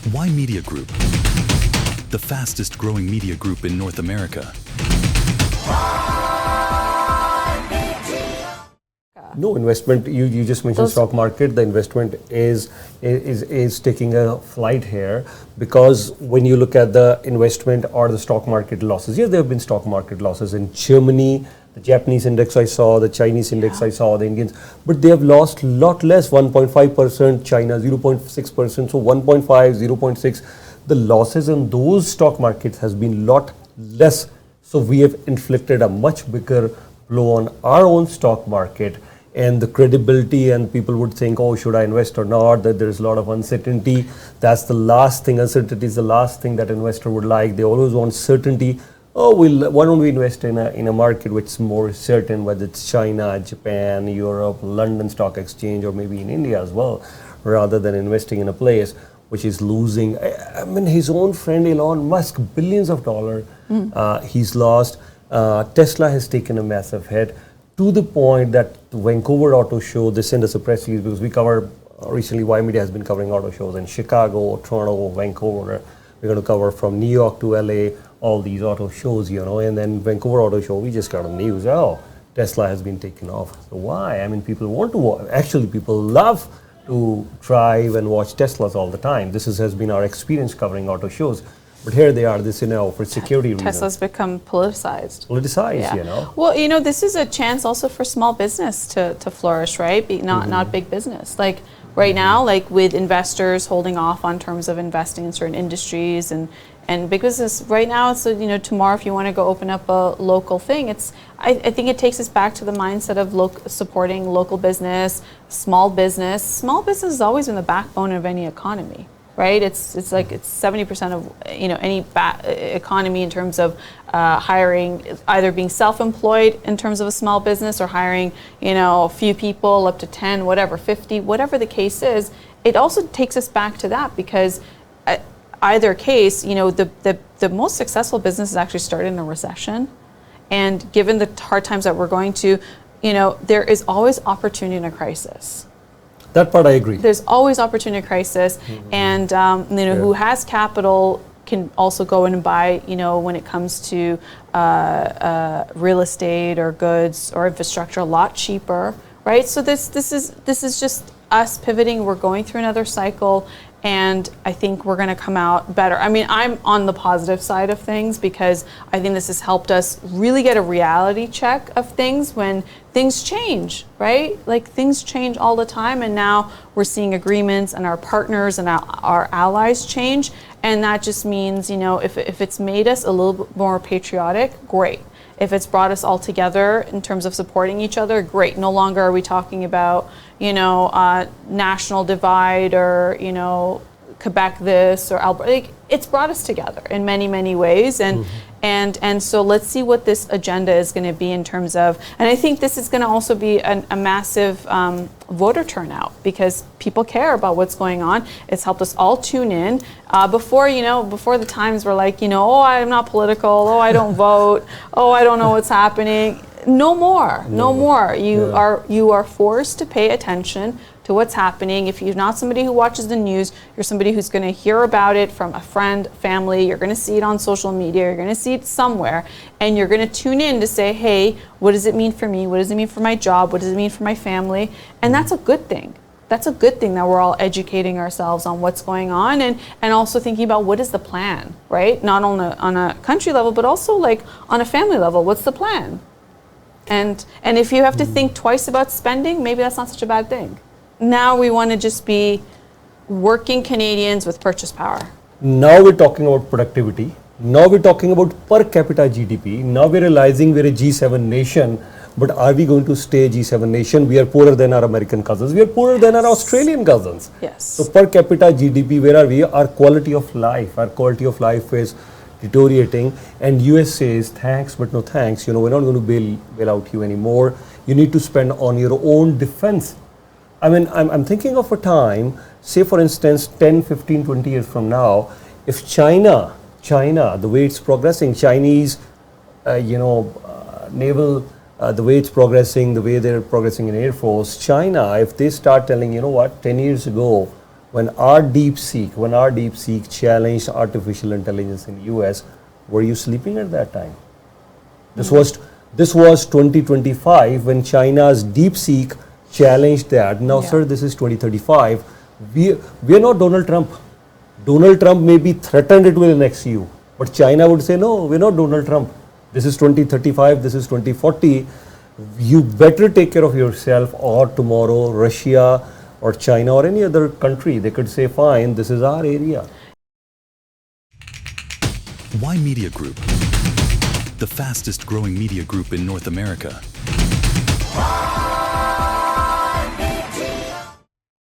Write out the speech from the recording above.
Why Media Group? The fastest growing media group in North America. No investment. You just mentioned stock market. The investment is taking a flight here, because when you look at the investment or the stock market losses, yes, there have been stock market losses in Germany. The Japanese index I saw, the Chinese index I saw, the Indians, but they have lost a lot less, 1.5%, China 0.6%, so 1.5, 0.6. The losses in those stock markets has been lot less. So we have inflicted a much bigger blow on our own stock market and the credibility, and people would think, oh, should I invest or not, that there is a lot of uncertainty. That's the last thing, uncertainty is the last thing that investor would like. They always want certainty. Oh, why don't we invest in a market which is more certain, whether it's China, Japan, Europe, London Stock Exchange, or maybe in India as well, rather than investing in a place which is losing. I mean, his own friend Elon Musk, billions of dollars, he's lost. Tesla has taken a massive hit, to the point that the Vancouver Auto Show, they sent us a press release, because we cover, recently Y Media has been covering auto shows in Chicago, Toronto, Vancouver. We're going to cover from New York to LA, all these auto shows, and then Vancouver Auto Show, we just got on news, oh, Tesla has been taken off. So why? I mean, people want to actually, people love to drive and watch Teslas all the time. This has been our experience covering auto shows. But here they are, for security reasons. Tesla's become politicized. Well, this is a chance also for small business to flourish, right? Not big business. Like right now, like with investors holding off on terms of investing in certain industries and big business, right now, it's, tomorrow if you want to go open up a local thing, I think it takes us back to the mindset of supporting local business, small business. Small business has always been the backbone of any economy. Right, it's 70% of any economy in terms of hiring, either being self-employed in terms of a small business or hiring a few people up to 10, whatever, 50, whatever the case is. It also takes us back to that, because either case, the most successful businesses actually started in a recession, and given the hard times that we're going to, there is always opportunity in a crisis. That part I agree. There's always opportunity in crisis, and who has capital can also go in and buy. When it comes to real estate or goods or infrastructure, a lot cheaper, right? So this is just us pivoting. We're going through another cycle, and I think we're going to come out better. I mean, I'm on the positive side of things, because I think this has helped us really get a reality check of things when things change, right? Like things change all the time, and now we're seeing agreements and our partners and our allies change, and that just means, if it's made us a little bit more patriotic, great. If it's brought us all together in terms of supporting each other, great. No longer are we talking about, national divide or, Quebec this or Alberta. Like, it's brought us together in many, many ways. And so let's see what this agenda is going to be in terms of, and I think this is going to also be a massive voter turnout, because people care about what's going on. It's helped us all tune in. Before the times were like, oh, I'm not political. Oh, I don't vote. Oh, I don't know what's happening. No more. You are forced to pay attention to what's happening. If you're not somebody who watches the news, you're somebody who's going to hear about it from a friend, family. You're going to see it on social media. You're going to see it somewhere, and you're going to tune in to say, hey, what does it mean for me? What does it mean for my job? What does it mean for my family? And that's a good thing. That's a good thing that we're all educating ourselves on what's going on, and also thinking about what is the plan, right? Not on a country level, but also like on a family level. What's the plan? And if you have to think twice about spending, maybe that's not such a bad thing. Now we want to just be working Canadians with purchase power. Now we're talking about productivity. Now we're talking about per capita GDP. Now we're realizing we're a G7 nation, but are we going to stay a G7 nation? We are poorer than our American cousins. We are poorer than our Australian cousins. Yes. So per capita GDP, where are we? Our quality of life is deteriorating, and US says thanks but no thanks. We're not going to bail out you anymore. You need to spend on your own defense. I mean, I'm thinking of a time, say for instance 10, 15, 20 years from now, if China, the way it's progressing, Chinese, naval, the way it's progressing, the way they're progressing in Air Force, China, if they start telling, 10 years ago, when our DeepSeek challenged artificial intelligence in US, were you sleeping at that time? This was 2025 when China's DeepSeek challenged that. Now, sir, this is 2035. We are not Donald Trump. Donald Trump may be threatened it will annex you, but China would say, no, we're not Donald Trump. This is 2035, this is 2040. You better take care of yourself, or tomorrow Russia or China or any other country, they could say, fine, this is our area. Why Media Group? The fastest growing media group in North America.